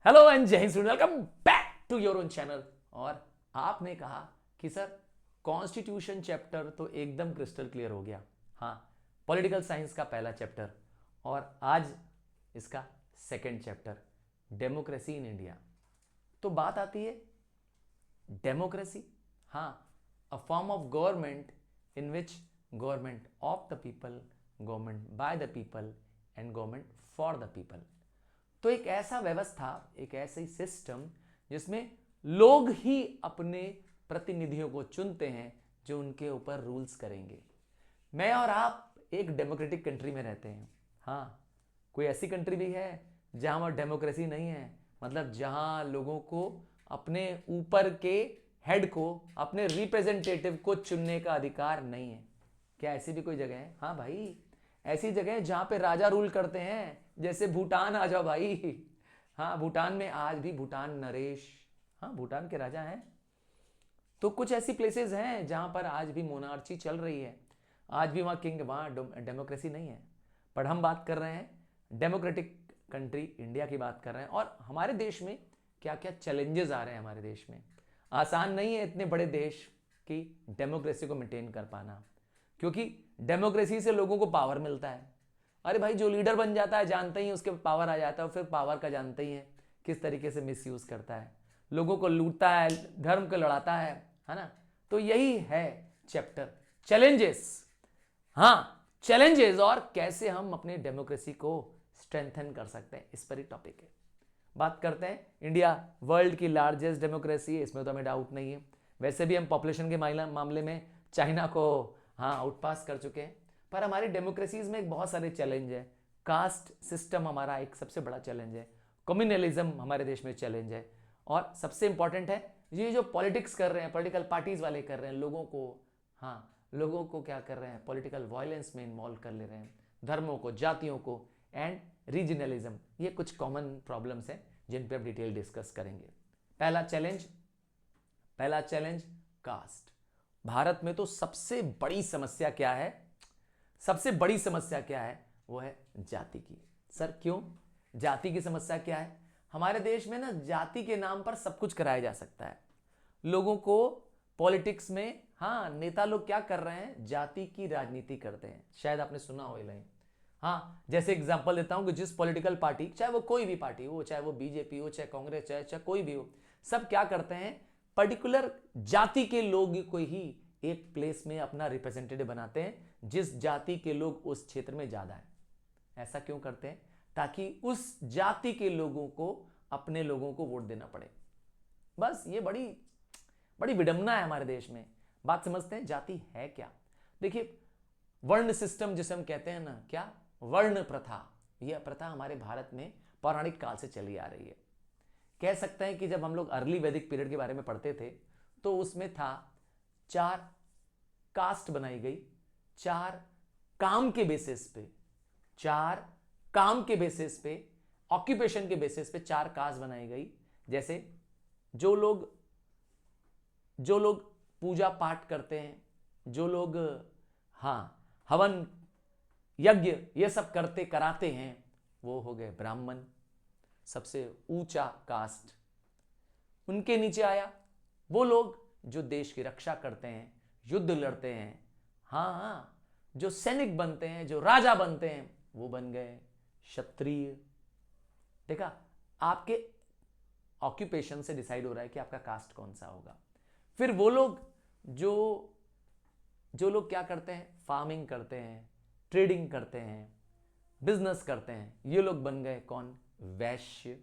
Hello and जय हिंद, welcome back to your own channel. और आपने कहा कि सर कॉन्स्टिट्यूशन चैप्टर तो एकदम क्रिस्टल क्लियर हो गया। हाँ, पॉलिटिकल साइंस का पहला चैप्टर और आज इसका second chapter, democracy in India. तो बात आती है डेमोक्रेसी, हाँ, a form of government in which government of the people, government by the people and government for the people. तो एक ऐसा व्यवस्था, एक ऐसी सिस्टम जिसमें लोग ही अपने प्रतिनिधियों को चुनते हैं जो उनके ऊपर रूल्स करेंगे। मैं और आप एक डेमोक्रेटिक कंट्री में रहते हैं। हाँ, कोई ऐसी कंट्री भी है जहां पर डेमोक्रेसी नहीं है, मतलब जहां लोगों को अपने ऊपर के हेड को, अपने रिप्रेजेंटेटिव को चुनने का अधिकार नहीं है। क्या ऐसी भी कोई जगह है? हाँ भाई, ऐसी जगह है जहां पे राजा रूल करते हैं। जैसे भूटान आ जाओ भाई। हाँ, भूटान में आज भी भूटान नरेश, हाँ, भूटान के राजा हैं। तो कुछ ऐसी प्लेसेस हैं जहां पर आज भी मोनार्ची चल रही है, आज भी वहां किंग, वहां डेमोक्रेसी नहीं है। पर हम बात कर रहे हैं डेमोक्रेटिक कंट्री इंडिया की बात कर रहे हैं। और हमारे देश में क्या क्या चैलेंजेस आ रहे हैं हमारे देश में। आसान नहीं है इतने बड़े देश की डेमोक्रेसी को मेंटेन कर पाना, क्योंकि डेमोक्रेसी से लोगों को पावर मिलता है। अरे भाई, जो लीडर बन जाता है जानते ही उसके पावर आ जाता है, और फिर पावर का जानते ही है किस तरीके से मिसयूज करता है, लोगों को लूटता है, धर्म को लड़ाता है ना। तो यही है चैप्टर, चैलेंजेस। हाँ, चैलेंजेस और कैसे हम अपने डेमोक्रेसी को स्ट्रेंथन कर सकते हैं, इस पर ही टॉपिक है। बात करते हैं, इंडिया वर्ल्ड की लार्जेस्ट डेमोक्रेसी है, इसमें तो हमें डाउट नहीं है। वैसे भी हम पॉपुलेशन के मामले में चाइना को हाँ आउटपास कर चुके हैं। पर हमारी डेमोक्रेसीज में एक बहुत सारे चैलेंज है। कास्ट सिस्टम हमारा एक सबसे बड़ा चैलेंज है, कम्युनलिज्म हमारे देश में चैलेंज है, और सबसे इंपॉर्टेंट है ये जो पॉलिटिक्स कर रहे हैं, पॉलिटिकल पार्टीज वाले कर रहे हैं, लोगों को, हाँ, लोगों को क्या कर रहे हैं, पॉलिटिकल वायलेंस में इन्वॉल्व कर ले रहे हैं, धर्मों को, जातियों को, एंड रीजनलिज्म। ये कुछ कॉमन प्रॉब्लम्स हैं जिन पर अब डिटेल डिस्कस करेंगे। पहला चैलेंज कास्ट। भारत में तो सबसे बड़ी समस्या क्या है? सबसे बड़ी समस्या क्या है? वो है जाति की। सर क्यों जाति की समस्या क्या है? हमारे देश में ना जाति के नाम पर सब कुछ कराया जा सकता है। लोगों को पॉलिटिक्स में, हाँ, नेता लोग क्या कर रहे हैं, जाति की राजनीति करते हैं। शायद आपने सुना हो लाइन। हाँ, जैसे एग्जांपल देता हूं कि जिस पॉलिटिकल पार्टी, चाहे वो कोई भी पार्टी हो, चाहे वो बीजेपी हो, चाहे कांग्रेस, चाहे कोई भी हो, सब क्या करते हैं, पर्टिकुलर जाति के लोग को ही एक प्लेस में अपना रिप्रेजेंटेटिव बनाते हैं, जिस जाति के लोग उस क्षेत्र में ज्यादा है। ऐसा क्यों करते हैं? ताकि उस जाति के लोगों को, अपने लोगों को वोट देना पड़े। बस ये बड़ी बड़ी विडंबना है हमारे देश में। बात समझते हैं, जाति है क्या? देखिए, वर्ण सिस्टम जिसे हम कहते हैं ना, क्या वर्ण प्रथा, यह प्रथा हमारे भारत में पौराणिक काल से चली आ रही है। कह सकते हैं कि जब हम लोग अर्ली वैदिक पीरियड के बारे में पढ़ते थे तो उसमें था 4 कास्ट बनाई गई, 4 काम के बेसिस पे, 4 काम के बेसिस पे, ऑक्यूपेशन के बेसिस पे 4 कास्ट बनाई गई। जैसे जो लोग पूजा पाठ करते हैं, जो लोग, हाँ, हवन यज्ञ ये सब कराते हैं, वो हो गए ब्राह्मण, सबसे ऊंचा कास्ट। उनके नीचे आया वो लोग जो देश की रक्षा करते हैं, युद्ध लड़ते हैं, हाँ हाँ, जो सैनिक बनते हैं, जो राजा बनते हैं, वो बन गए क्षत्रिय। देखा, आपके ऑक्यूपेशन से डिसाइड हो रहा है कि आपका कास्ट कौन सा होगा। फिर वो लोग जो लोग क्या करते हैं, फार्मिंग करते हैं, ट्रेडिंग करते हैं, बिजनेस करते हैं, ये लोग बन गए कौन? वैश्य।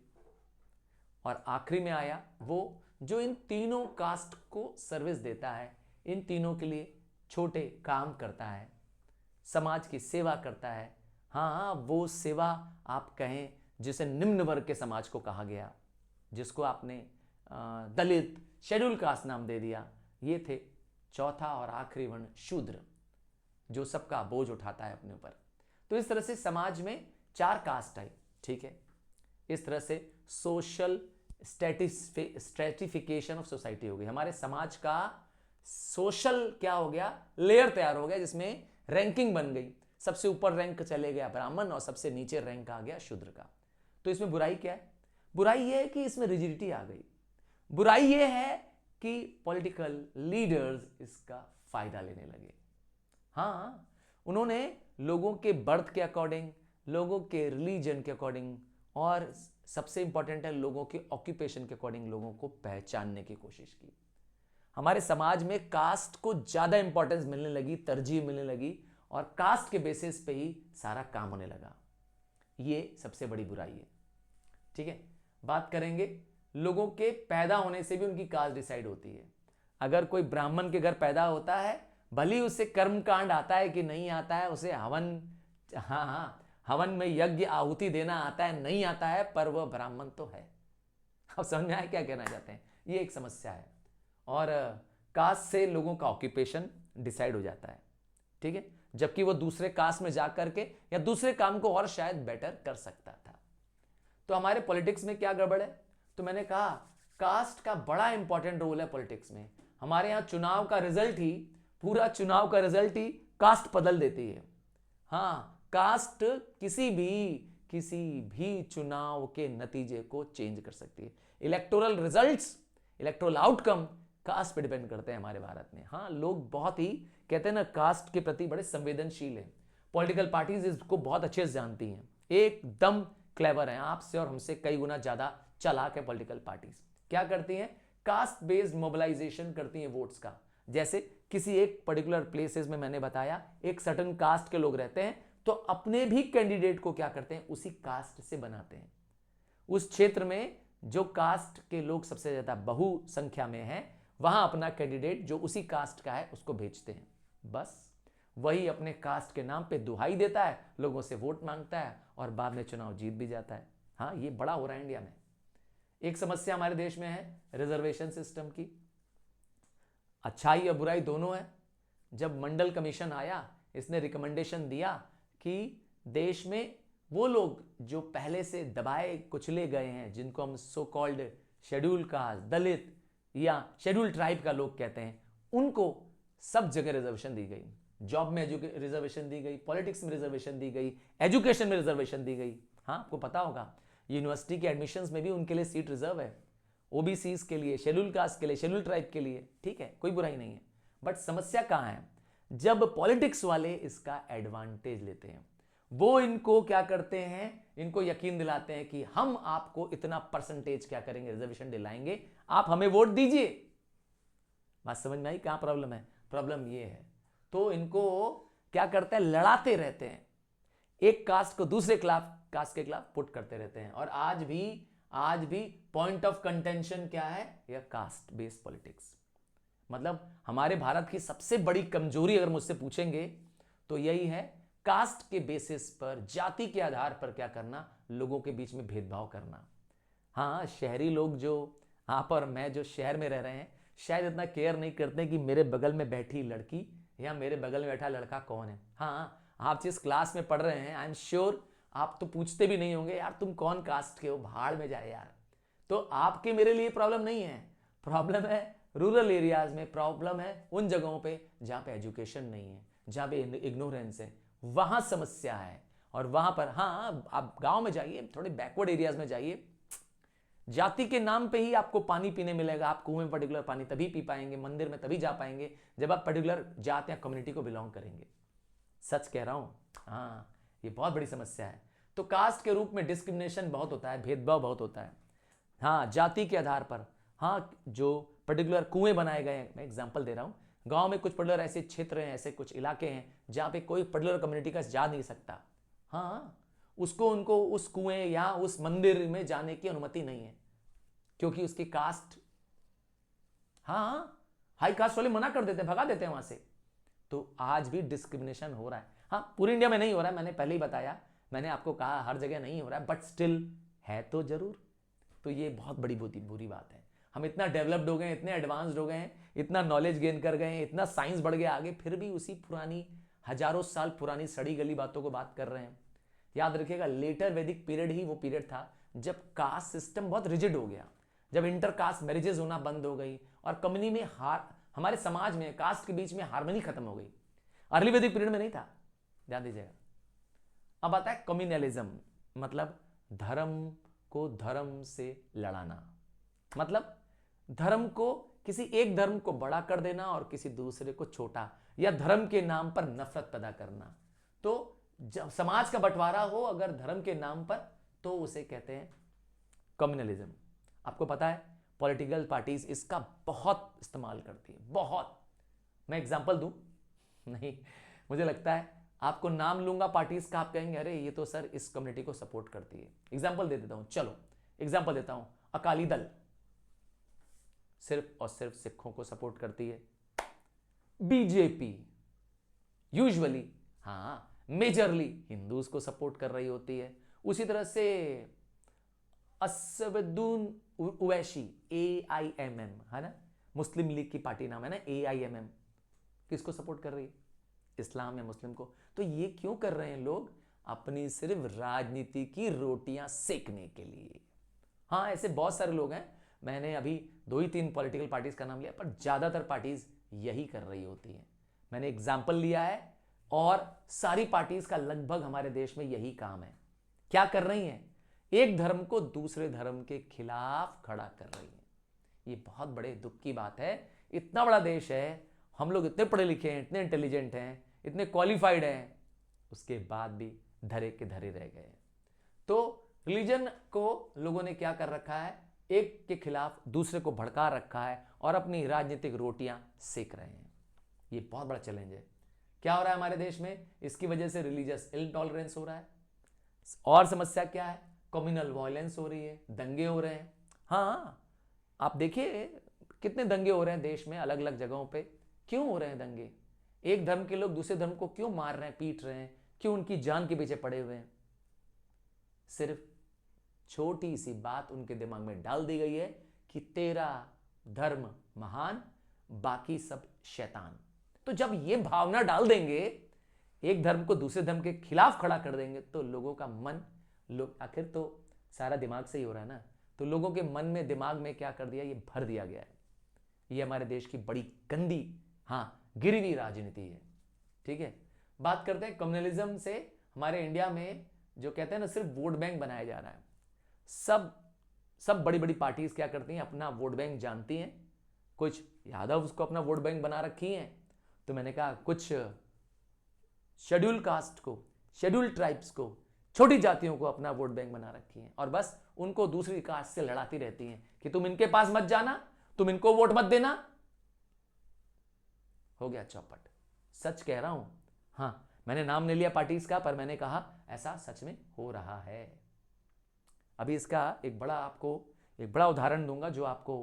और आखिरी में आया वो जो इन तीनों कास्ट को सर्विस देता है, इन तीनों के लिए छोटे काम करता है, समाज की सेवा करता है। हाँ हाँ, वो सेवा आप कहें जिसे निम्न वर्ग के समाज को कहा गया, जिसको आपने दलित, शेड्यूल कास्ट नाम दे दिया। ये थे चौथा और आखिरी वर्ण शूद्र, जो सबका बोझ उठाता है अपने ऊपर। तो इस तरह से समाज में 4 कास्ट आई, ठीक है। इस तरह से सोशल स्ट्रेटिफिकेशन ऑफ सोसाइटी हो गई। हमारे समाज का सोशल क्या हो गया, लेयर तैयार हो गया, जिसमें रैंकिंग बन गई। सबसे ऊपर रैंक चले गया ब्राह्मण और सबसे नीचे रैंक आ गया शूद्र का। तो इसमें बुराई क्या है? बुराई ये है कि इसमें रिजिडिटी आ गई। बुराई ये है कि पॉलिटिकल लीडर्स इसका फायदा लेने लगे। हाँ, उन्होंने लोगों के बर्थ के अकॉर्डिंग, लोगों के रिलीजन के अकॉर्डिंग और सबसे इंपॉर्टेंट है लोगों के ऑक्यूपेशन के अकॉर्डिंग लोगों को पहचानने की कोशिश की। हमारे समाज में कास्ट को ज्यादा इंपॉर्टेंस मिलने लगी, तरजीह मिलने लगी और कास्ट के बेसिस पे ही सारा काम होने लगा। ये सबसे बड़ी बुराई है। ठीक है, बात करेंगे लोगों के पैदा होने से भी उनकी कास्ट डिसाइड होती है। अगर कोई ब्राह्मण के घर पैदा होता है, भले ही उसे कर्मकांड आता है कि नहीं आता है, उसे हवन में यज्ञ आहुति देना आता है नहीं आता है, पर वह ब्राह्मण तो है। अब समझ में आया क्या कहना चाहते हैं? ये एक समस्या है। और कास्ट से लोगों का ऑक्यूपेशन डिसाइड हो जाता है। ठीक है, जबकि वो दूसरे कास्ट में जाकर के या दूसरे काम को और शायद बेटर कर सकता था। तो हमारे पॉलिटिक्स में क्या गड़बड़ है? तो मैंने कहा कास्ट का बड़ा इंपॉर्टेंट रोल है पॉलिटिक्स में। हमारे यहां चुनाव का रिजल्ट ही, पूरा चुनाव का रिजल्ट ही कास्ट बदल देती है। हाँ, कास्ट किसी भी चुनाव के नतीजे को चेंज कर सकती है। Electoral results, electoral outcome caste पे डिपेंड करते हैं हमारे भारत में। हाँ, लोग बहुत ही कहते हैं ना, कास्ट के प्रति बड़े संवेदनशील हैं। पॉलिटिकल पार्टीज इसको बहुत अच्छे से जानती हैं, एकदम क्लेवर हैं, आपसे और हमसे कई गुना ज्यादा चालाक है। पॉलिटिकल पार्टीज क्या करती हैं? कास्ट बेस्ड मोबिलाइजेशन करती हैं वोट्स का। जैसे किसी एक पर्टिकुलर प्लेसेस में मैंने बताया एक सर्टेन कास्ट के लोग रहते हैं, तो अपने भी कैंडिडेट को क्या करते हैं? उसी कास्ट से बनाते हैं। उस क्षेत्र में जो कास्ट के लोग सबसे ज्यादा बहुसंख्या में हैं, वहां अपना कैंडिडेट जो उसी कास्ट का है उसको भेजते हैं। बस वही अपने कास्ट के नाम पे दुहाई देता है, लोगों से वोट मांगता है और बाद में चुनाव जीत भी जाता है। हाँ, ये बड़ा हो रहा है इंडिया में। एक समस्या हमारे देश में है रिजर्वेशन सिस्टम की। अच्छाई और बुराई दोनों है। जब मंडल कमीशन आया, इसने रिकमेंडेशन दिया कि देश में वो लोग जो पहले से दबाए कुचले गए हैं, जिनको हम सो कॉल्ड शेड्यूल कास्ट, दलित या शेड्यूल ट्राइब का लोग कहते हैं, उनको सब जगह रिजर्वेशन दी गई। जॉब में रिजर्वेशन दी गई, पॉलिटिक्स में रिजर्वेशन दी गई, एजुकेशन में रिजर्वेशन दी गई। हाँ, आपको पता होगा यूनिवर्सिटी के एडमिशंस में भी उनके लिए सीट रिजर्व है, ओबीसीज के लिए, शेड्यूल कास्ट के लिए, शेड्यूल ट्राइब के लिए। ठीक है, कोई बुराई नहीं है। बट समस्या कहां है? जब पॉलिटिक्स वाले इसका एडवांटेज लेते हैं, वो इनको क्या करते हैं? इनको यकीन दिलाते हैं कि हम आपको इतना परसेंटेज क्या करेंगे, रिजर्वेशन दिलाएंगे, आप हमें वोट दीजिए। बात समझ में आई क्या प्रॉब्लम है? प्रॉब्लम ये है। तो इनको क्या करते हैं? लड़ाते रहते हैं, एक कास्ट को दूसरे कास्ट के खिलाफ पुट करते रहते हैं। और आज भी पॉइंट ऑफ कंटेंशन क्या है? यह कास्ट बेस्ड पॉलिटिक्स। मतलब हमारे भारत की सबसे बड़ी कमजोरी अगर मुझसे पूछेंगे तो यही है, कास्ट के बेसिस पर, जाति के आधार पर क्या करना? लोगों के बीच में भेदभाव करना। हाँ, शहरी लोग जो आप और मैं जो शहर में रह रहे हैं, शायद इतना केयर नहीं करते कि मेरे बगल में बैठी लड़की या मेरे बगल में बैठा लड़का कौन है। हाँ, आप जिस क्लास में पढ़ रहे हैं, आई एम श्योर आप तो पूछते भी नहीं होंगे यार तुम कौन कास्ट के हो, भाड़ में जाए यार। तो आपके मेरे लिए प्रॉब्लम नहीं है, प्रॉब्लम है रूरल एरियाज में, प्रॉब्लम है उन जगहों पे जहां पे एजुकेशन नहीं है, जहां पे इग्नोरेंस है, वहां समस्या है। और वहां पर हाँ, आप गांव में जाइए, थोड़े बैकवर्ड एरियाज में जाइए, जाति के नाम पे ही आपको पानी पीने मिलेगा। आप कुएं में पर्टिकुलर पानी तभी पी पाएंगे, मंदिर में तभी जा पाएंगे जब आप पर्टिकुलर जात या कम्युनिटी को बिलोंग करेंगे। सच कह रहा हूं। हाँ, ये बहुत बड़ी समस्या है। तो कास्ट के रूप में डिस्क्रिमिनेशन बहुत होता है, भेदभाव बहुत होता है। हाँ, जाति के आधार पर। हाँ, जो पर्टिकुलर कुएं बनाए गए हैं, मैं एग्जांपल दे रहा हूं, गांव में कुछ पर्टिकुलर ऐसे क्षेत्र हैं, ऐसे कुछ इलाके हैं जहां पे कोई पर्टिकुलर कम्युनिटी का जा नहीं सकता। हाँ, उनको उस कुएं या उस मंदिर में जाने की अनुमति नहीं है, क्योंकि उसकी कास्ट, हाँ, हाई कास्ट वाले मना कर देते हैं, भगा देते हैं वहां से। तो आज भी डिस्क्रिमिनेशन हो रहा है। हाँ, पूरी इंडिया में नहीं हो रहा है, मैंने पहले ही बताया, मैंने आपको कहा हर जगह नहीं हो रहा है, बट स्टिल है तो जरूर। तो ये बहुत बड़ी बुरी बात है। हम इतना डेवलप्ड हो गए, इतने एडवांस्ड हो गए हैं, इतना नॉलेज गेन कर गए हैं, इतना साइंस बढ़ गया आगे, फिर भी उसी पुरानी, हजारों साल पुरानी सड़ी गली बातों को बात कर रहे हैं। याद रखिएगा, लेटर वैदिक पीरियड ही वो पीरियड था जब कास्ट सिस्टम बहुत रिजिड हो गया, जब इंटर कास्ट मैरिजेस होना बंद हो गई और कम्युनिटी में हमारे समाज में कास्ट के बीच में हार्मनी खत्म हो गई। अर्ली वैदिक पीरियड में नहीं था, ध्यान दीजिएगा। अब आता है कम्युनलिज्म, मतलब धर्म को धर्म से लड़ाना, मतलब धर्म को, किसी एक धर्म को बड़ा कर देना और किसी दूसरे को छोटा, या धर्म के नाम पर नफरत पैदा करना। तो जब समाज का बंटवारा हो अगर धर्म के नाम पर, तो उसे कहते हैं कम्युनलिज्म। आपको पता है पॉलिटिकल पार्टीज इसका बहुत इस्तेमाल करती है, बहुत। मैं एग्जांपल दूं? नहीं, मुझे लगता है आपको नाम लूंगा पार्टीज का, आप कहेंगे अरे ये तो सर इस कम्युनिटी को सपोर्ट करती है। एग्जांपल दे देता हूं, चलो एग्जांपल देता हूं। अकाली दल सिर्फ और सिर्फ सिखों को सपोर्ट करती है। बीजेपी यूजुअली, हाँ मेजरली हिंदूज को सपोर्ट कर रही होती है। उसी तरह से असदुद्दीन ओवैसी, AIMM है ना, मुस्लिम लीग की पार्टी नाम है ना AIMM, किसको सपोर्ट कर रही है? इस्लाम या मुस्लिम को। तो ये क्यों कर रहे हैं लोग? अपनी सिर्फ राजनीति की रोटियां सेकने के लिए। हाँ, ऐसे बहुत सारे लोग हैं, मैंने अभी 2 ही 3 पॉलिटिकल पार्टीज का नाम लिया, पर ज्यादातर पार्टीज यही कर रही होती हैं। मैंने एग्जाम्पल लिया है और सारी पार्टीज का लगभग हमारे देश में यही काम है। क्या कर रही हैं? एक धर्म को दूसरे धर्म के खिलाफ खड़ा कर रही हैं। ये बहुत बड़े दुख की बात है। इतना बड़ा देश है, हम लोग इतने पढ़े लिखे हैं, इतने इंटेलिजेंट हैं, इतने क्वालिफाइड हैं, उसके बाद भी धरे के धरे रह गए। तो रिलीजन को लोगों ने क्या कर रखा है? एक के खिलाफ दूसरे को भड़का रखा है और अपनी राजनीतिक रोटियां सेक रहे हैं। ये बहुत बड़ा चैलेंज है। क्या हो रहा है हमारे देश में? इसकी वजह से रिलीजियस इनटॉलरेंस हो रहा है। और समस्या क्या है? कम्युनल वायलेंस हो रही है, दंगे हो रहे हैं। हाँ, आप देखिए कितने दंगे हो रहे हैं देश में, अलग अलग जगहों पे। क्यों हो रहे हैं दंगे? एक धर्म के लोग दूसरे धर्म को क्यों मार रहे हैं, पीट रहे हैं, क्यों उनकी जान के पीछे पड़े हुए हैं? सिर्फ छोटी सी बात उनके दिमाग में डाल दी गई है कि तेरा धर्म महान, बाकी सब शैतान। तो जब ये भावना डाल देंगे, एक धर्म को दूसरे धर्म के खिलाफ खड़ा कर देंगे, तो लोगों का मन, लोग आखिर तो सारा दिमाग से ही हो रहा है ना, तो लोगों के मन में, दिमाग में क्या कर दिया? ये भर दिया गया है। ये हमारे देश की बड़ी गंदी, हाँ गिरी हुई राजनीति है। ठीक है, बात करते हैं कम्युनलिज्म से। हमारे इंडिया में जो कहते हैं ना, सिर्फ वोट बैंक बनाया जा रहा है। सब बड़ी बड़ी पार्टीज क्या करती हैं? अपना वोट बैंक जानती हैं। कुछ यादव उसको अपना वोट बैंक बना रखी हैं, तो मैंने कहा कुछ शेड्यूल कास्ट को, शेड्यूल ट्राइब्स को, छोटी जातियों को अपना वोट बैंक बना रखी हैं, और बस उनको दूसरी कास्ट से लड़ाती रहती हैं कि तुम इनके पास मत जाना, तुम इनको वोट मत देना। हो गया चौपट। सच कह रहा हूं। हाँ, मैंने नाम नहीं लिया पार्टीज का, पर मैंने कहा ऐसा सच में हो रहा है। अभी इसका एक बड़ा उदाहरण दूंगा जो आपको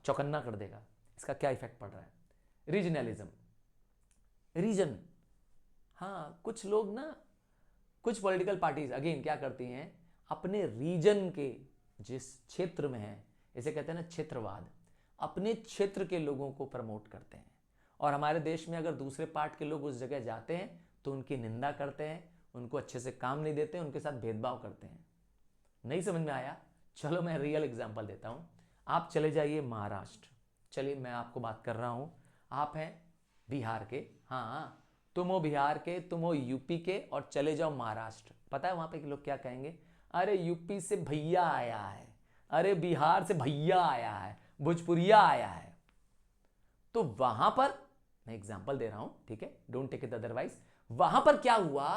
चौकन्ना कर देगा। इसका क्या इफेक्ट पड़ रहा है? Regionalism, region. हाँ, कुछ लोग ना, कुछ पॉलिटिकल पार्टीज अगेन क्या करती हैं? अपने रीजन के जिस क्षेत्र में है, इसे कहते हैं ना क्षेत्रवाद, अपने क्षेत्र के लोगों को प्रमोट करते हैं। और हमारे देश में अगर दूसरे पार्ट के लोग उस जगह जाते हैं तो उनकी निंदा करते हैं, उनको अच्छे से काम नहीं देते, उनके साथ भेदभाव करते हैं। नहीं समझ में आया? चलो मैं रियल एग्जांपल देता हूं। आप चले जाइए महाराष्ट्र। चलिए मैं आपको बात कर रहा हूं, आप हैं बिहार के, हाँ तुम हो बिहार के, तुम हो यूपी के, और चले जाओ महाराष्ट्र। पता है वहां पे लोग क्या कहेंगे? अरे यूपी से भैया आया है, अरे बिहार से भैया आया है, भोजपुरिया आया है। तो वहां पर मैं एग्जांपल दे रहा हूं, ठीक है, डोंट टेक इट अदरवाइज। वहां पर क्या हुआ?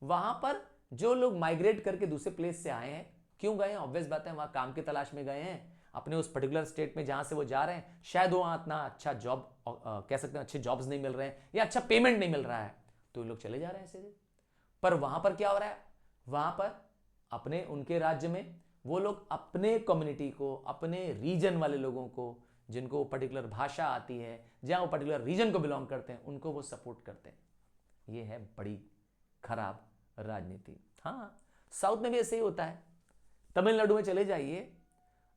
वहां पर जो लोग माइग्रेट करके दूसरे प्लेस से आए हैं, क्यों गए हैं? ऑब्वियस बात है, वहां काम की तलाश में गए हैं। अपने उस पर्टिकुलर स्टेट में जहां से वो जा रहे हैं, शायद वहां इतना अच्छा जॉब, कह सकते हैं अच्छे जॉब्स नहीं मिल रहे हैं, या अच्छा पेमेंट नहीं मिल रहा है, तो लोग चले जा रहे हैं सीधे। पर वहां पर क्या हो रहा है? वहां पर अपने उनके राज्य में वो लोग अपने कम्युनिटी को, अपने रीजन वाले लोगों को, जिनको पर्टिकुलर भाषा आती है, जहां वो पर्टिकुलर रीजन को बिलोंग करते हैं, उनको वो सपोर्ट करते हैं। ये है बड़ी खराब राजनीति। हाँ, साउथ में भी ऐसे ही होता है। तमिलनाडु में चले जाइए,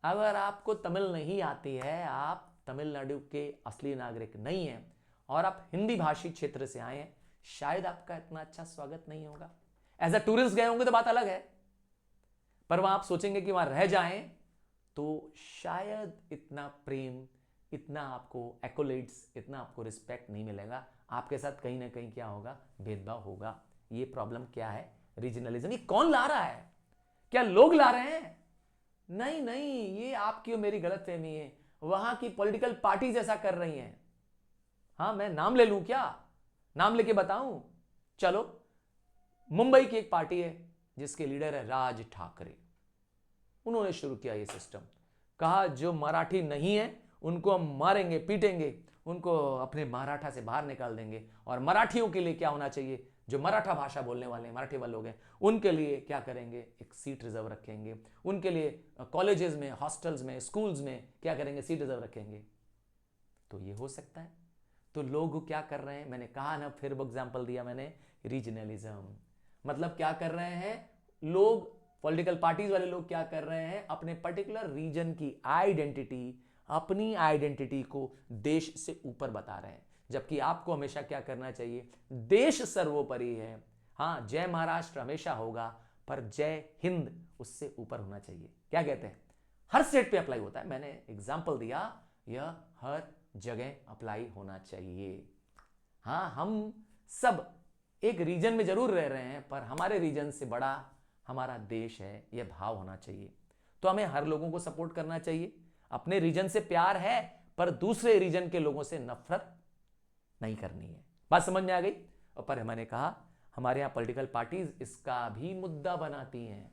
अगर आपको तमिल नहीं आती है, आप तमिलनाडु के असली नागरिक नहीं हैं, और आप हिंदी भाषी क्षेत्र से आए हैं, शायद आपका इतना अच्छा स्वागत नहीं होगा। एज अ टूरिस्ट गए होंगे तो बात अलग है, पर वहां आप सोचेंगे कि वहां रह जाएं तो शायद इतना प्रेम, इतना आपको एक्कोलेट्स, इतना आपको रिस्पेक्ट नहीं मिलेगा। आपके साथ कहीं ना कहीं क्या होगा? भेदभाव होगा। ये प्रॉब्लम क्या है? रीजनलिज्म। ये कौन ला रहा है? क्या लोग ला रहे हैं? नहीं नहीं, ये आपकी और मेरी गलतफहमी है, वहां की पॉलिटिकल पार्टीज ऐसा कर रही हैं। हाँ, मैं नाम ले लूं क्या? नाम लेके बताऊं? चलो, मुंबई की एक पार्टी है जिसके लीडर है राज ठाकरे। उन्होंने शुरू किया ये सिस्टम, कहा जो मराठी नहीं है उनको हम मारेंगे पीटेंगे, उनको अपने मराठा से बाहर निकाल देंगे, और मराठियों के लिए क्या होना चाहिए, जो मराठा भाषा बोलने वाले हैं, मराठी वाले लोग हैं, उनके लिए क्या करेंगे, एक सीट रिजर्व रखेंगे, उनके लिए कॉलेजेस में, हॉस्टल्स में, स्कूल्स में क्या करेंगे, सीट रिजर्व रखेंगे। तो ये हो सकता है। तो लोग क्या कर रहे हैं, मैंने कहा ना, फिर वो एग्जाम्पल दिया मैंने, रीजनलिज्म। मतलब क्या कर रहे हैं लोग, पॉलिटिकल पार्टीज वाले लोग क्या कर रहे हैं, अपने पर्टिकुलर रीजन की आइडेंटिटी, अपनी आइडेंटिटी को देश से ऊपर बता रहे हैं। जबकि आपको हमेशा क्या करना चाहिए, देश सर्वोपरि है। हाँ, जय महाराष्ट्र हमेशा होगा, पर जय हिंद उससे ऊपर होना चाहिए। क्या कहते हैं? हर स्टेट पे अप्लाई होता है, मैंने एग्जाम्पल दिया, यह हर जगह अप्लाई होना चाहिए। हाँ, हम सब एक रीजन में जरूर रह रहे हैं, पर हमारे रीजन से बड़ा हमारा देश है, यह भाव होना चाहिए। तो हमें हर लोगों को सपोर्ट करना चाहिए। अपने रीजन से प्यार है, पर दूसरे रीजन के लोगों से नफरत नहीं करनी है। बात समझ में आ गई? और पर मैंने कहा हमारे यहां पॉलिटिकल पार्टीज इसका भी मुद्दा बनाती हैं।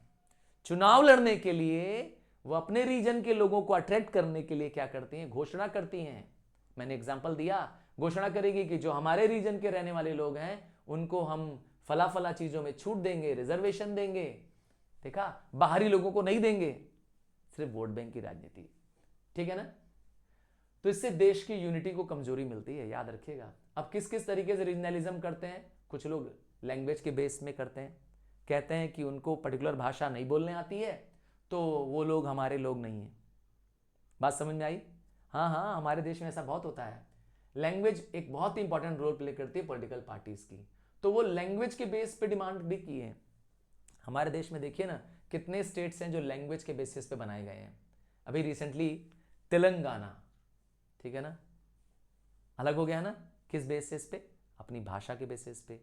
चुनाव लड़ने के लिए वो अपने रीजन के लोगों को अट्रैक्ट करने के लिए क्या करती हैं, घोषणा करती हैं। मैंने एग्जांपल दिया, घोषणा करेगी कि जो हमारे रीजन के रहने वाले लोग हैं उनको हम फला फला चीजों में छूट देंगे, रिजर्वेशन देंगे। देखा, बाहरी लोगों को नहीं देंगे। सिर्फ वोट बैंक की राजनीति, ठीक है ना? तो इससे देश की यूनिटी को कमजोरी मिलती है, याद रखिएगा। अब किस किस तरीके से रीजनलिज्म करते हैं, कुछ लोग लैंग्वेज के बेस में करते हैं, कहते हैं कि उनको पर्टिकुलर भाषा नहीं बोलने आती है तो वो लोग हमारे लोग नहीं हैं। बात समझ में आई? हाँ हाँ, हमारे देश में ऐसा बहुत होता है। लैंग्वेज एक बहुत ही इंपॉर्टेंट रोल प्ले करती है पॉलिटिकल पार्टीज की, तो वो लैंग्वेज के बेस पे डिमांड भी की है। हमारे देश में देखिए ना, कितने स्टेट्स हैं जो लैंग्वेज के बेसिस पे बनाए गए हैं। अभी रिसेंटली तेलंगाना, ठीक है ना, अलग हो गया ना, किस बेसिस पे, अपनी भाषा के बेसिस पे।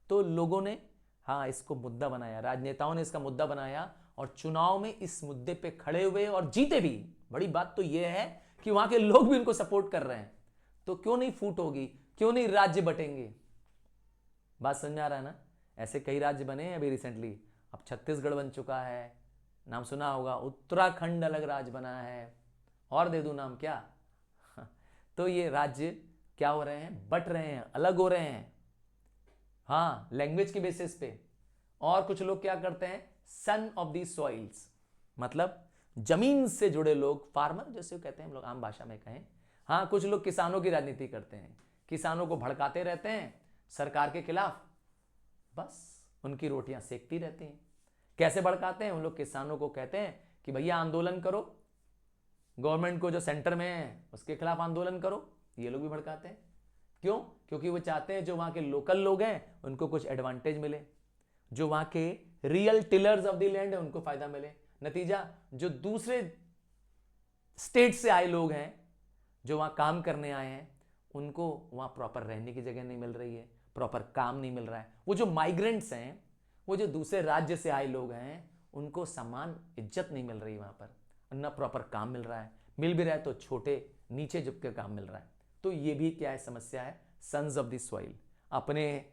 तो लोगों ने हाँ इसको मुद्दा बनाया, राजनेताओं ने इसका मुद्दा बनाया, और चुनाव में इस मुद्दे पे खड़े हुए और जीते भी। बड़ी बात तो यह है कि वहां के लोग भी उनको सपोर्ट कर रहे हैं। तो क्यों नहीं फूट होगी, क्यों नहीं राज्य बटेंगे? बात समझ में आ रहा है ना? ऐसे कई राज्य बने हैं अभी रिसेंटली। अब छत्तीसगढ़ बन चुका है, नाम सुना होगा, उत्तराखंड अलग राज्य बना है, और दे दूं नाम क्या? तो ये राज्य क्या हो रहे हैं, बट रहे हैं, अलग हो रहे हैं, हाँ, लैंग्वेज के बेसिस पे। और कुछ लोग क्या करते हैं, सन ऑफ दी सॉइल्स, मतलब जमीन से जुड़े लोग, फार्मर जैसे कहते हैं हम लोग आम भाषा में कहें। हाँ, कुछ लोग किसानों की राजनीति करते हैं, किसानों को भड़काते रहते हैं सरकार के खिलाफ, बस उनकी रोटियां सेकती रहती हैं। कैसे भड़काते हैं? उन लोग किसानों को कहते हैं कि भैया आंदोलन करो, गवर्नमेंट को जो सेंटर में है उसके खिलाफ आंदोलन करो। ये लोग भी भड़काते हैं। क्यों? क्योंकि वो चाहते हैं जो वहां के लोकल लोग हैं उनको कुछ एडवांटेज मिले, जो वहां के real tillers of the land है उनको फायदा मिले। नतीजा, जो दूसरे स्टेट से आए लोग हैं, जो वहां काम करने आए हैं, उनको वहां प्रॉपर रहने की जगह नहीं मिल रही है, प्रॉपर काम नहीं मिल रहा है। वो जो माइग्रेंट्स हैं, वो जो दूसरे राज्य से आए लोग हैं, उनको समान इज्जत नहीं मिल रही वहां पर, न प्रॉपर काम मिल रहा है, मिल भी रहा है तो छोटे नीचे झुक के काम मिल रहा है। तो ये भी क्या है, समस्या है। सन्स ऑफ द सॉइल, अपने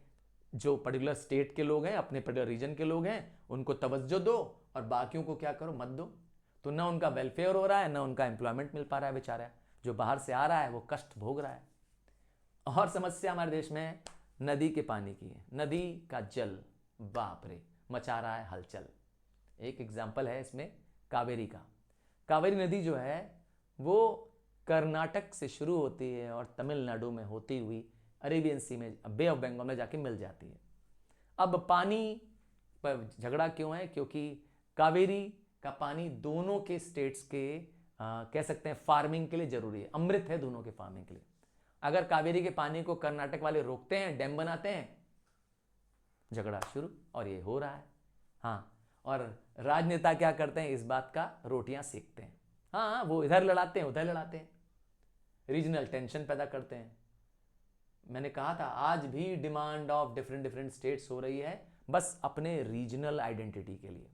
जो पर्टिकुलर स्टेट के लोग हैं, अपने पर्टिकुलर रीजन के लोग हैं, उनको तवज्जो दो, और बाकियों को क्या करो, मत दो। तो ना उनका वेलफेयर हो रहा है, ना उनका एम्प्लॉयमेंट मिल पा रहा है। बेचारा जो बाहर से आ रहा है वो कष्ट भोग रहा है। और समस्या हमारे देश में नदी के पानी की है। नदी का जल, बाप रे, मचा रहा है हलचल। एक एग्जाम्पल है इसमें कावेरी का। कावेरी नदी जो है वो कर्नाटक से शुरू होती है और तमिलनाडु में होती हुई अरेबियन सी में, बे ऑफ बंगाल में जाके मिल जाती है। अब पानी पर झगड़ा क्यों है? क्योंकि कावेरी का पानी दोनों के स्टेट्स के कह सकते हैं फार्मिंग के लिए जरूरी है, अमृत है दोनों के फार्मिंग के लिए। अगर कावेरी के पानी को कर्नाटक वाले रोकते हैं, डैम बनाते हैं, झगड़ा शुरू, और ये हो रहा है। हाँ, और राजनेता क्या करते हैं, इस बात का रोटियां सेकते हैं। हाँ, वो इधर लड़ाते हैं, उधर लड़ाते हैं, रीजनल टेंशन पैदा करते हैं। मैंने कहा था आज भी demand of different different states हो रही है, बस अपने रीजनल आइडेंटिटी के लिए।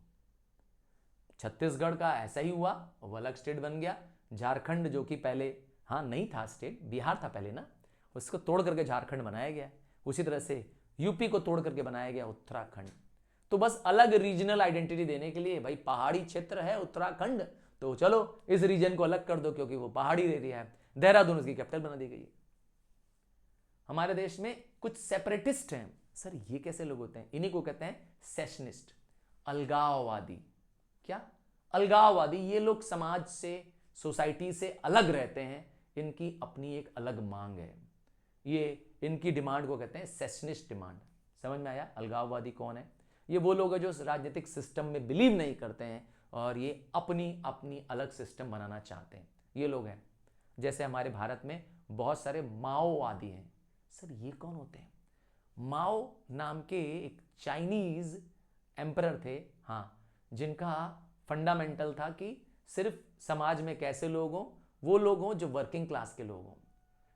छत्तीसगढ़ का ऐसा ही हुआ, वो अलग स्टेट बन गया। झारखंड जो कि पहले नहीं था स्टेट, बिहार था पहले ना, उसको तोड़ करके झारखंड बनाया गया। उसी तरह से यूपी को तोड़ करके बनाया गया उत्तराखंड। तो बस अलग रीजनल आइडेंटिटी देने के लिए, भाई पहाड़ी क्षेत्र है उत्तराखंड, तो चलो इस रीजन को अलग कर दो क्योंकि वो पहाड़ी एरिया है। देहरादून उसकी कैपिटल बना दी गई। हमारे देश में कुछ सेपरेटिस्ट हैं। सर ये कैसे लोग होते हैं? इन्हीं को कहते हैं सेशनिस्ट, अलगाववादी। क्या? अलगाववादी। ये लोग समाज से, सोसाइटी से अलग रहते हैं, इनकी अपनी एक अलग मांग है। ये इनकी डिमांड को कहते हैं सेशनिस्ट डिमांड। समझ में आया? अलगाववादी कौन है? ये वो लोग हैं जो राजनीतिक सिस्टम में बिलीव नहीं करते हैं और ये अपनी अपनी अलग सिस्टम बनाना चाहते हैं। ये लोग हैं। जैसे हमारे भारत में बहुत सारे माओवादी हैं। सर ये कौन होते हैं? माओ नाम के एक चाइनीज एम्परर थे, जिनका फंडामेंटल था कि सिर्फ समाज में कैसे लोग हों, वो लोग हों जो वर्किंग क्लास के लोग हों।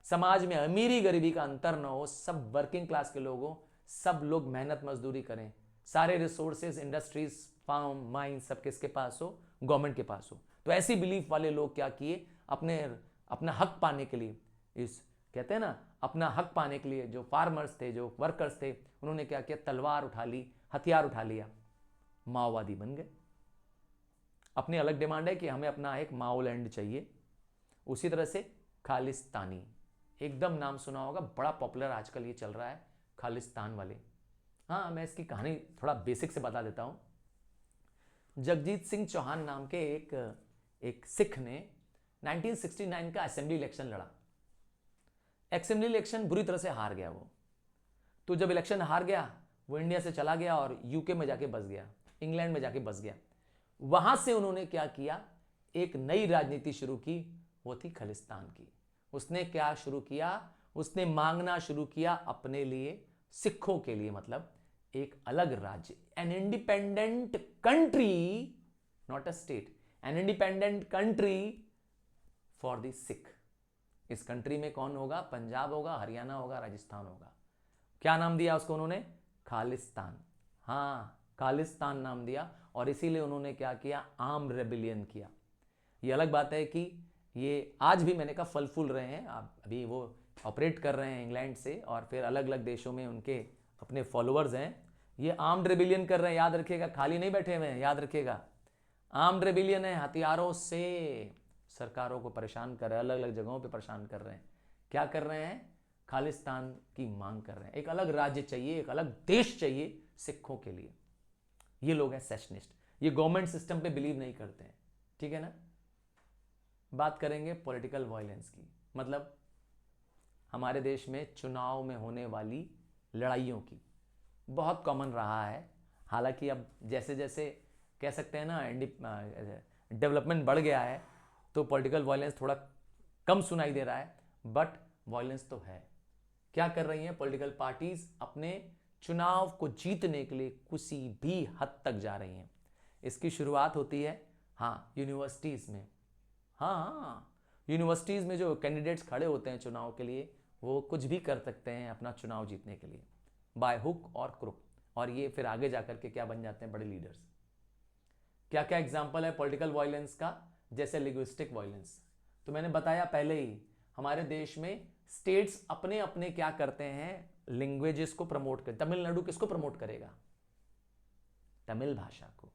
समाज में अमीरी गरीबी का अंतर ना हो, सब वर्किंग क्लास के लोग हों, सब लोग मेहनत मजदूरी करें, सारे रिसोर्सेज, इंडस्ट्रीज, फार्म, माइन सब किसके पास हो? गवर्नमेंट के पास हो। तो ऐसी बिलीफ वाले लोग क्या किए, अपना हक पाने के लिए, इस कहते हैं ना, अपना हक पाने के लिए जो फार्मर्स थे, जो वर्कर्स थे, उन्होंने क्या किया? तलवार उठा ली, हथियार उठा लिया, माओवादी बन गए। अपनी अलग डिमांड है कि हमें अपना एक माओलैंड चाहिए। उसी तरह से खालिस्तानी, एकदम नाम सुना होगा, बड़ा पॉपुलर आजकल ये चल रहा है, खालिस्तान वाले। मैं इसकी कहानी थोड़ा बेसिक से बता देता हूं। जगजीत सिंह चौहान नाम के एक सिख ने 1969 का असेंबली इलेक्शन लड़ा। असेंबली इलेक्शन बुरी तरह से हार गया वो। तो जब इलेक्शन हार गया, वो इंडिया से चला गया और यूके में जाके बस गया, इंग्लैंड में जाके बस गया। वहां से उन्होंने क्या किया? एक नई राजनीति शुरू की, वो थी खालिस्तान की। उसने क्या शुरू किया? उसने मांगना शुरू किया अपने लिए, सिखों के लिए, मतलब एक अलग राज्य, an independent country, not a state, an independent country for the Sikh. इस कंट्री में कौन होगा? पंजाब होगा, हरियाणा होगा, राजस्थान होगा। क्या नाम दिया उसको उन्होंने? खालिस्तान। खालिस्तान नाम दिया। और इसीलिए उन्होंने क्या किया? आर्म रेबिलियन किया। ये अलग बात है कि ये आज भी मैंने कहा फल फूल रहे हैं, अभी वो ऑपरेट कर रहे हैं इंग्लैंड से, और फिर अलग अलग देशों में उनके अपने फॉलोअर्स हैं। ये आर्म्ड रेबिलियन कर रहे हैं, याद रखिएगा, खाली नहीं बैठे हुए हैं, याद रखिएगा। आर्म्ड रेबिलियन है, हथियारों से सरकारों को परेशान कर रहे हैं, अलग अलग जगहों पे परेशान कर रहे हैं। क्या कर रहे हैं? खालिस्तान की मांग कर रहे हैं। एक अलग राज्य चाहिए, एक अलग देश चाहिए सिखों के लिए। ये लोग हैं सेशनिस्ट। ये गवर्नमेंट सिस्टम पे बिलीव नहीं करते हैं, ठीक है ना। बात करेंगे पॉलिटिकल वायलेंस की, मतलब हमारे देश में चुनाव में होने वाली लड़ाइयों की। बहुत कॉमन रहा है, हालांकि अब जैसे जैसे कह सकते हैं ना डेवलपमेंट बढ़ गया है, तो पॉलिटिकल वायलेंस थोड़ा कम सुनाई दे रहा है, बट वायलेंस तो है। क्या कर रही हैं पॉलिटिकल पार्टीज? अपने चुनाव को जीतने के लिए किसी भी हद तक जा रही हैं। इसकी शुरुआत होती है यूनिवर्सिटीज़ में। यूनिवर्सिटीज़ में जो कैंडिडेट्स खड़े होते हैं चुनाव के लिए, वो कुछ भी कर सकते हैं अपना चुनाव जीतने के लिए, बाय हुक और क्रुक, और ये फिर आगे जाकर के क्या बन जाते हैं? बड़े लीडर्स। क्या क्या एग्जाम्पल है पॉलिटिकल वायलेंस का? जैसे लिंग्विस्टिक वायलेंस, तो मैंने बताया पहले ही, हमारे देश में स्टेट्स अपने अपने क्या करते हैं? लैंग्वेजेस को प्रमोट कर। तमिलनाडु किसको प्रमोट करेगा? तमिल भाषा को।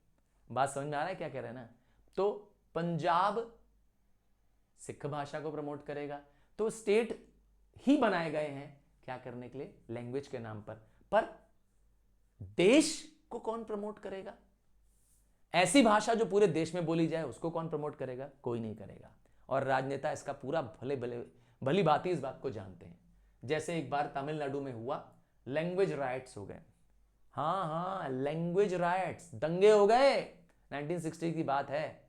बात समझ में आ रहा है क्या कह रहे हैं ना? तो पंजाब सिख भाषा को प्रमोट करेगा। तो स्टेट ही बनाए गए हैं क्या करने के लिए? लैंग्वेज के नाम पर देश को कौन प्रमोट करेगा? ऐसी भाषा जो पूरे देश में बोली जाए, उसको कौन प्रमोट करेगा? कोई नहीं करेगा। और राजनेता इसका पूरा भली भांति इस बात को जानते हैं। जैसे एक बार तमिलनाडु में हुआ, लैंग्वेज राइट्स हो गए। लैंग्वेज राइट्स, दंगे हो गए। 1960 की बात है।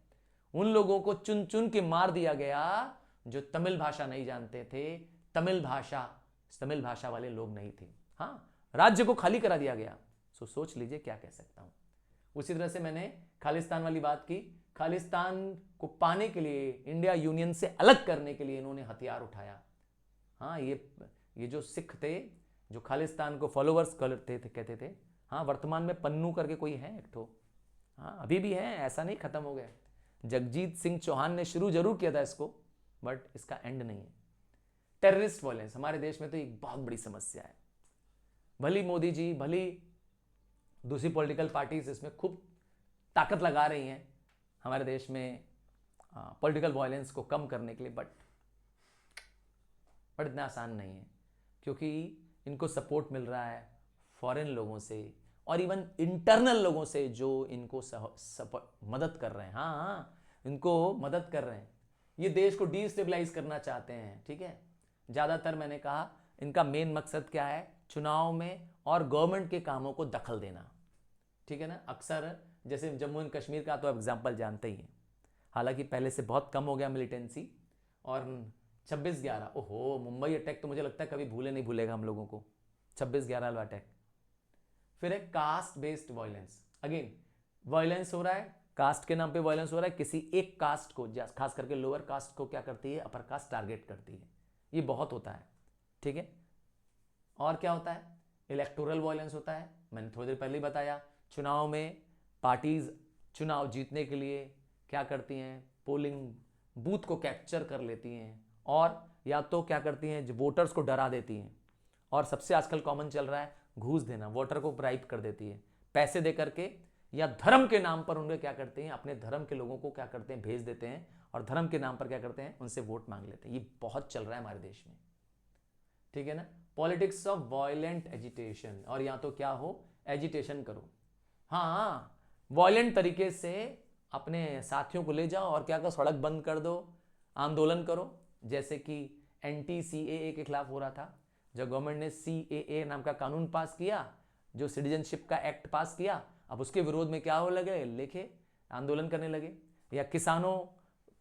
उन लोगों को चुन चुन के मार दिया गया जो तमिल भाषा नहीं जानते थे, तमिल भाषा वाले लोग नहीं थे। राज्य को खाली करा दिया गया। सोच लीजिए क्या कह सकता हूं। उसी तरह से मैंने खालिस्तान वाली बात की। खालिस्तान को पाने के लिए, इंडिया यूनियन से अलग करने के लिए इन्होंने हथियार उठाया। ये जो सिख थे, जो खालिस्तान को फॉलोअर्स करते थे, कहते थे। वर्तमान में पन्नू करके कोई है एक तो, हाँ अभी भी है, ऐसा नहीं खत्म हो गया। जगजीत सिंह चौहान ने शुरू जरूर किया था इसको, बट इसका एंड नहीं है। टेररिस्ट वायलेंस हमारे देश में तो एक बहुत बड़ी समस्या है। भली मोदी जी, भली दूसरी पॉलिटिकल पार्टीज इसमें खूब ताकत लगा रही हैं हमारे देश में पॉलिटिकल वायलेंस को कम करने के लिए, बट इतना आसान नहीं है, क्योंकि इनको सपोर्ट मिल रहा है फॉरेन लोगों से और इवन इंटरनल लोगों से जो इनको मदद कर रहे हैं। हाँ हाँ, इनको मदद कर रहे हैं, ये देश को डिस्टेबलाइज करना चाहते हैं। ठीक है, ज़्यादातर मैंने कहा इनका मेन मकसद क्या है, चुनाव में और गवर्नमेंट के कामों को दखल देना। ठीक है ना, अक्सर जैसे जम्मू एंड कश्मीर का तो आप एग्जाम्पल जानते ही हैं, हालांकि पहले से बहुत कम हो गया मिलिटेंसी। और 26/11, ओहो, मुंबई अटैक तो मुझे लगता है कभी भूले नहीं भूलेगा हम लोगों को, 26/11 वाला अटैक। फिर है caste based violence, again violence हो रहा है, कास्ट के नाम पे वायलेंस हो रहा है, किसी एक कास्ट को, खास करके लोअर कास्ट को क्या करती है, अपर कास्ट टारगेट करती है, ये बहुत होता है। ठीक है, और क्या होता है, इलेक्टोरल वायलेंस होता है, मैंने थोड़ी देर पहले ही बताया। चुनाव में पार्टीज चुनाव जीतने के लिए क्या करती हैं, पोलिंग बूथ को कैप्चर कर लेती हैं, और या तो क्या करती हैं, जो वोटर्स को डरा देती हैं, और सबसे आजकल कॉमन चल रहा है घूस देना, वोटर को ब्राइब कर देती है पैसे दे करके, या धर्म के नाम पर उन्हें क्या करते हैं, अपने धर्म के लोगों को क्या करते हैं, भेज देते हैं, और धर्म के नाम पर क्या करते हैं, उनसे वोट मांग लेते हैं। ये बहुत चल रहा है हमारे देश में। ठीक है ना, पॉलिटिक्स ऑफ वायलेंट एजिटेशन, और या तो क्या हो, एजिटेशन करो, हाँ वायलेंट तरीके से अपने साथियों को ले जाओ और क्या करो, सड़क बंद कर दो, आंदोलन करो, जैसे कि एंटी CAA के खिलाफ हो रहा था, जब गवर्नमेंट ने CAA नाम का कानून पास किया, जो सिटीजनशिप का एक्ट पास किया, अब उसके विरोध में क्या हो लगे, लेखे आंदोलन करने लगे। या किसानों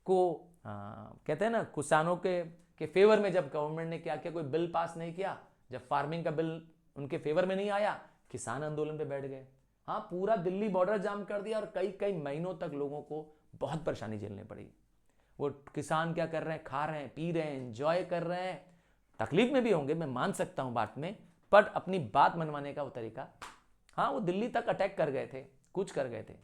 को कहते हैं ना, किसानों के फेवर में जब गवर्नमेंट ने क्या किया, कोई बिल पास नहीं किया, जब फार्मिंग का बिल उनके फेवर में नहीं आया, किसान आंदोलन पे बैठ गए। हाँ, पूरा दिल्ली बॉर्डर जाम कर दिया और कई कई महीनों तक लोगों को बहुत परेशानी झेलनी पड़ी। वो किसान क्या कर रहे हैं, खा रहे हैं, पी रहे हैं, एंजॉय कर रहे हैं, तकलीफ में भी होंगे, मैं मान सकता हूं बात में, पर अपनी बात मनवाने का वो तरीका, हाँ वो दिल्ली तक अटैक कर गए थे, कुछ कर गए थे।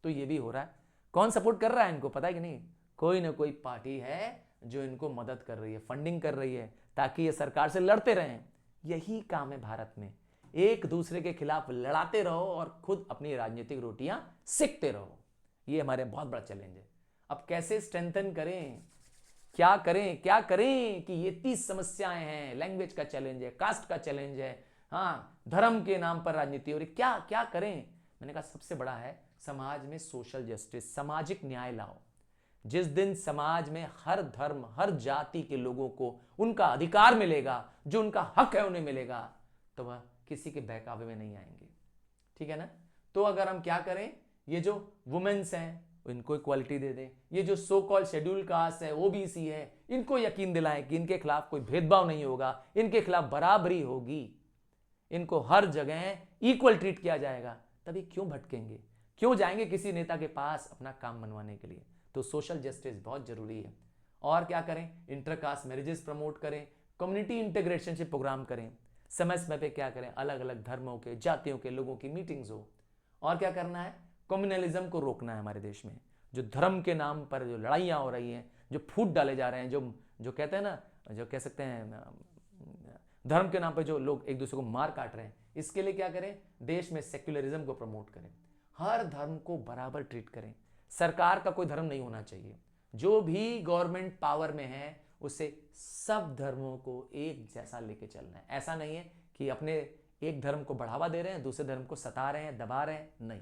तो ये भी हो रहा है। कौन सपोर्ट कर रहा है इनको, पता है कि नहीं, कोई ना कोई पार्टी है जो इनको मदद कर रही है, फंडिंग कर रही है, ताकि ये सरकार से लड़ते रहें। यही काम है भारत में, एक दूसरे के खिलाफ लड़ाते रहो और खुद अपनी राजनीतिक रोटियां सेकते रहो। ये हमारे बहुत बड़ा चैलेंज है। अब कैसे स्ट्रेंथन करें, क्या करें कि ये 30 समस्याएं हैं, लैंग्वेज का चैलेंज है, कास्ट का चैलेंज है, हाँ धर्म के नाम पर राजनीति हो रही, क्या क्या करें। मैंने कहा सबसे बड़ा है समाज में सोशल जस्टिस, सामाजिक न्याय लाओ। जिस दिन समाज में हर धर्म, हर जाति के लोगों को उनका अधिकार मिलेगा, जो उनका हक है उन्हें मिलेगा, तो वह किसी के बहकावे में नहीं आएंगे। ठीक है ना, तो अगर हम क्या करें, ये जो वुमेन्स हैं इनको इक्वालिटी दे दें, ये जो सो कॉल शेड्यूल कास्ट है, OBC है, इनको यकीन दिलाएं कि इनके खिलाफ कोई भेदभाव नहीं होगा, इनके खिलाफ बराबरी होगी, इनको हर जगह इक्वल ट्रीट किया जाएगा, तभी क्यों भटकेंगे, क्यों जाएंगे किसी नेता के पास अपना काम मनवाने के लिए। तो सोशल जस्टिस बहुत जरूरी है। और क्या करें, इंटरकास्ट मैरिजेस प्रमोट करें, कम्युनिटी इंटीग्रेशनशिप प्रोग्राम करें, समय समय पे क्या करें, अलग अलग धर्मों के, जातियों के लोगों की मीटिंग्स हो। और क्या करना है, कम्युनलिज्म को रोकना है हमारे देश में। जो धर्म के नाम पर जो लड़ाइयाँ हो रही हैं, जो फूट डाले जा रहे हैं, जो कहते हैं ना, जो कह सकते हैं धर्म के नाम पर जो लोग एक दूसरे को मार काट रहे हैं, इसके लिए क्या करें, देश में सेक्युलरिज्म को प्रमोट करें, हर धर्म को बराबर ट्रीट करें। सरकार का कोई धर्म नहीं होना चाहिए, जो भी गवर्नमेंट पावर में है उसे सब धर्मों को एक जैसा लेके चलना है। ऐसा नहीं है कि अपने एक धर्म को बढ़ावा दे रहे हैं, दूसरे धर्म को सता रहे हैं, दबा रहे हैं, नहीं।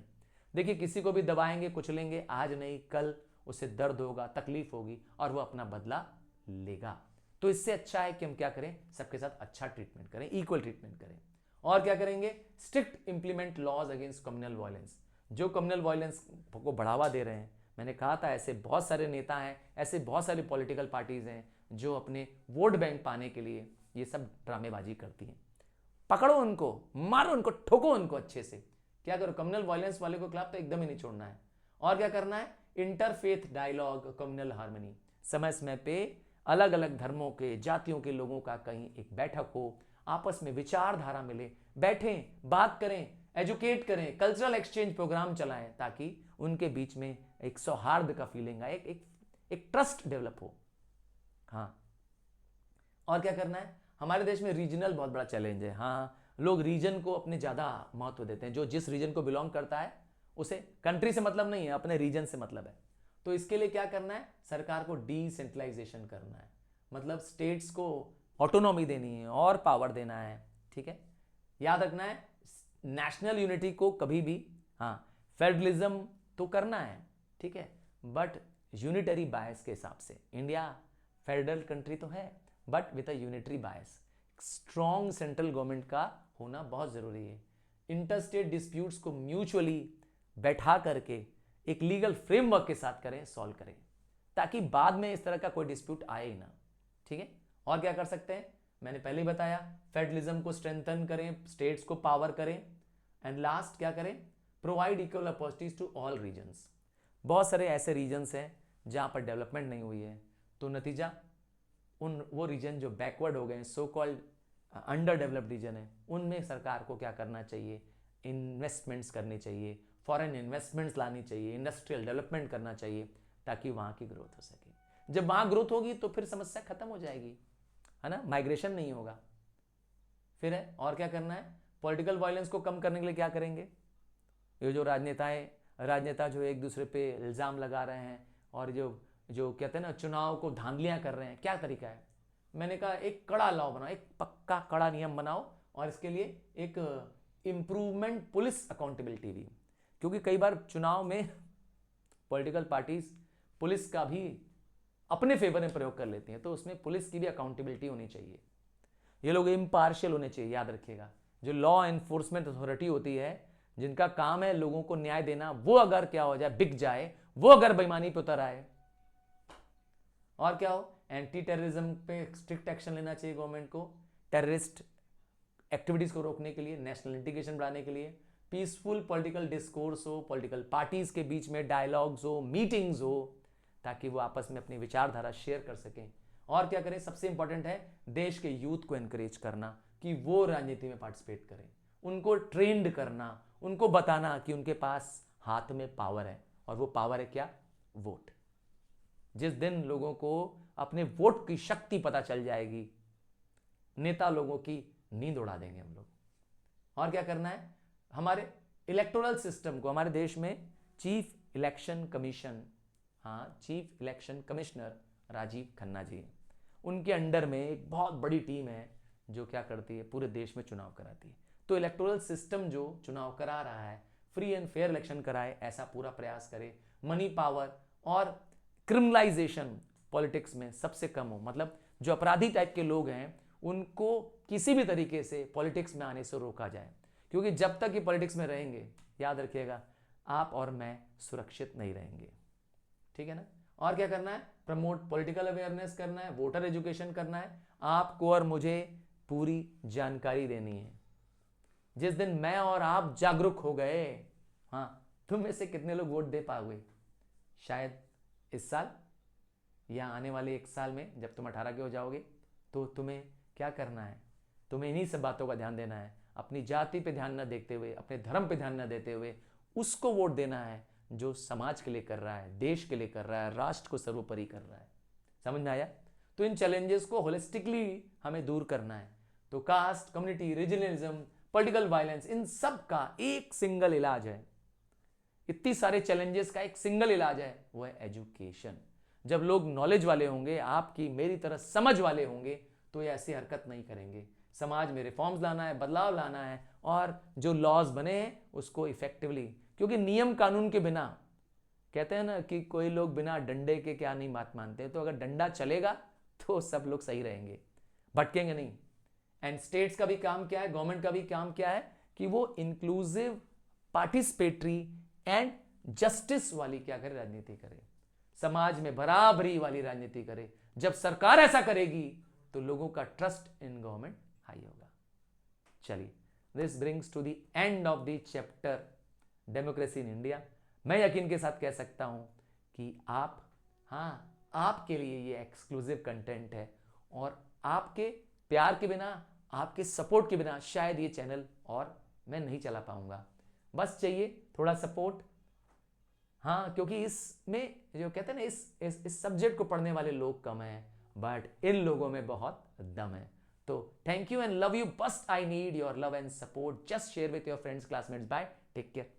देखिए, किसी को भी दबाएंगे, कुचलेंगे, आज नहीं कल उसे दर्द होगा, तकलीफ होगी, और वो अपना बदला लेगा। तो इससे अच्छा है कि हम क्या करें, सबके साथ अच्छा ट्रीटमेंट करें, इक्वल ट्रीटमेंट करें। और क्या करेंगे, strict implement laws against communal violence. जो कम्युनल वायलेंस को बढ़ावा दे रहे हैं, मैंने कहा था ऐसे बहुत सारे नेता हैं, ऐसे बहुत सारी पॉलिटिकल पार्टीज हैं जो अपने वोट बैंक पाने के लिए ये सब ड्रामेबाजी करती हैं। पकड़ो उनको, मारो उनको, ठोको उनको अच्छे से। क्या करो, कम्युनल वायलेंस वाले को खिलाफ तो एकदम ही नहीं छोड़ना है। और क्या करना है, इंटरफेथ डायलॉग, कम्युनल हार्मनी, समय समय पे अलग अलग धर्मों के, जातियों के लोगों का कहीं एक बैठक हो, आपस में विचारधारा मिले, बैठें, बात करें, एजुकेट करें, कल्चरल एक्सचेंज प्रोग्राम चलाएं ताकि उनके बीच में एक सौहार्द का फीलिंग आए, एक ट्रस्ट डेवलप हो। हाँ, और क्या करना है, हमारे देश में रीजनल बहुत बड़ा चैलेंज है। हाँ, लोग रीजन को अपने ज्यादा महत्व देते हैं। जो जिस रीजन को बिलोंग करता है उसे कंट्री से मतलब नहीं है, अपने रीजन से मतलब है। तो इसके लिए क्या करना है, सरकार को डिसेंट्रलाइजेशन करना है, मतलब स्टेट्स को ऑटोनॉमी देनी है और पावर देना है। ठीक है, याद रखना है नेशनल यूनिटी को कभी भी, हाँ, फेडरलिज्म तो करना है, ठीक है, बट यूनिटरी बायस के हिसाब से। इंडिया फेडरल कंट्री तो है but with a unitary bias. Strong central government का होना बहुत जरूरी है। इंटरस्टेट डिस्प्यूट्स को म्यूचुअली बैठा करके एक लीगल फ्रेमवर्क के साथ करें, सॉल्व करें, ताकि बाद में इस तरह का कोई डिस्प्यूट आए ही ना। ठीक है, और क्या कर सकते हैं, मैंने पहले ही बताया, फेडरलिज्म को स्ट्रेंथन करें, स्टेट्स को पावर करें, एंड लास्ट क्या करें, provide equal opportunities to all regions. बहुत सारे ऐसे रीजन्स हैं जहां पर डेवलपमेंट नहीं हुई है, तो नतीजा वो रीजन जो बैकवर्ड हो गए, so called underdeveloped region है, उनमें सरकार को क्या करना चाहिए, इन्वेस्टमेंट्स करनी चाहिए, फॉरेन इन्वेस्टमेंट्स लानी चाहिए, इंडस्ट्रियल डेवलपमेंट करना चाहिए, ताकि वहां की ग्रोथ हो सके। जब वहां ग्रोथ होगी तो फिर समस्या खत्म हो जाएगी, है ना, माइग्रेशन नहीं होगा। फिर है, और क्या करना है, पॉलिटिकल वायलेंस को कम करने के लिए क्या करेंगे, ये जो राजनेता जो एक दूसरे पे इल्जाम लगा रहे हैं और जो कहते हैं ना चुनाव को धांधलियां कर रहे हैं, क्या तरीका है, मैंने कहा एक कड़ा लॉ बनाओ, एक पक्का कड़ा नियम बनाओ, और इसके लिए एक इंप्रूवमेंट पुलिस अकाउंटेबिलिटी भी, क्योंकि कई बार चुनाव में पॉलिटिकल पार्टीज पुलिस का भी अपने फेवर में प्रयोग कर लेती हैं, तो उसमें पुलिस की भी अकाउंटेबिलिटी होनी चाहिए। ये लोग इम्पार्शियल होने चाहिए, याद रखिएगा। जो लॉ एनफोर्समेंट अथॉरिटी होती है, जिनका काम है लोगों को न्याय देना, वो अगर क्या हो जाए, बिक जाए, वो अगर बेईमानी पे उतर आए, और क्या हो, एंटी टेररिज्म पे स्ट्रिक्ट एक्शन लेना चाहिए गवर्नमेंट को, टेररिस्ट एक्टिविटीज को रोकने के लिए, नेशनल इंटीग्रेशन बढ़ाने के लिए, पीसफुल पॉलिटिकल डिस्कोर्स हो, पॉलिटिकल पार्टीज के बीच में डायलॉग्स हो, मीटिंग्स हो, ताकि वो आपस में अपनी विचारधारा शेयर कर सकें। और क्या करें, सबसे इंपॉर्टेंट है देश के यूथ को एनकरेज करना कि वो राजनीति में पार्टिसिपेट करें, उनको ट्रेंड करना, उनको बताना कि उनके पास हाथ में पावर है, और वो पावर है क्या, वोट। जिस दिन लोगों को अपने वोट की शक्ति पता चल जाएगी, नेता लोगों की नींद उड़ा देंगे हम लोग। और क्या करना है, हमारे इलेक्टोरल सिस्टम को, हमारे देश में चीफ इलेक्शन कमीशन, हाँ, chief election commissioner Rajiv Khanna ji, उनके अंडर में एक बहुत बड़ी टीम है जो क्या करती है, पूरे देश में चुनाव कराती है। तो इलेक्टोरल सिस्टम जो चुनाव करा रहा है, फ्री एंड फेयर इलेक्शन कराए, ऐसा पूरा प्रयास करे, मनी पावर और क्रिमिनलाइजेशन पॉलिटिक्स में सबसे कम हो, मतलब जो अपराधी टाइप के लोग हैं उनको किसी भी तरीके से पॉलिटिक्स में आने से रोका जाए, क्योंकि जब तक ये पॉलिटिक्स में रहेंगे, याद रखिएगा, आप और मैं सुरक्षित नहीं रहेंगे। ठीक है ना, और क्या करना है, प्रमोट पॉलिटिकल अवेयरनेस करना है, वोटर एजुकेशन करना है, आपको और मुझे पूरी जानकारी देनी है। जिस दिन मैं और आप जागरूक हो गए, हाँ, तुम में से कितने लोग वोट दे पाओगे, शायद इस साल या आने वाले 1 साल में, जब तुम 18 के हो जाओगे, तो तुम्हें क्या करना है, तुम्हें इन्हीं सब बातों का ध्यान देना है, अपनी जाति पे ध्यान न देखते हुए, अपने धर्म पे ध्यान न देते हुए उसको वोट देना है जो समाज के लिए कर रहा है, देश के लिए कर रहा है, राष्ट्र को सर्वोपरि कर रहा है। समझ में आया? तो इन चैलेंजेस को होलिस्टिकली हमें दूर करना है। तो caste, community, regionalism, political violence, इन सब का एक सिंगल इलाज है। इतनी सारे चैलेंजेस का एक सिंगल इलाज है, वो है एजुकेशन। जब लोग नॉलेज वाले होंगे, आपकी मेरी तरह समझ वाले होंगे, तो ये ऐसी हरकत नहीं करेंगे। समाज में रिफॉर्म्स लाना है, बदलाव लाना है, और जो लॉज बने हैं उसको इफेक्टिवली, क्योंकि नियम कानून के बिना, कहते हैं ना कि कोई लोग बिना डंडे के क्या नहीं बात मानते, तो अगर डंडा चलेगा तो सब लोग सही रहेंगे, भटकेंगे नहीं। एंड स्टेट्स का भी काम क्या है, गवर्नमेंट का भी काम क्या है, कि वो इंक्लूसिव, पार्टिसिपेटरी एंड जस्टिस वाली क्या करे, राजनीति करे, समाज में बराबरी वाली राजनीति करे। जब सरकार ऐसा करेगी तो लोगों का ट्रस्ट इन गवर्नमेंट हाई होगा। चलिए, this brings to the end of the chapter democracy in India. मैं यकीन के साथ कह सकता हूं कि आपके लिए ये एक्सक्लूसिव कंटेंट है, और आपके प्यार के बिना, आपके सपोर्ट के बिना शायद ये चैनल और मैं नहीं चला पाऊंगा। बस चाहिए थोड़ा सपोर्ट। हाँ, क्योंकि इसमें जो कहते हैं ना, इस सब्जेक्ट को पढ़ने वाले लोग कम हैं, बट इन लोगों में बहुत दम है। तो thank you and love you, बस I need your love and support. Just share with your friends, classmates. Bye, take care.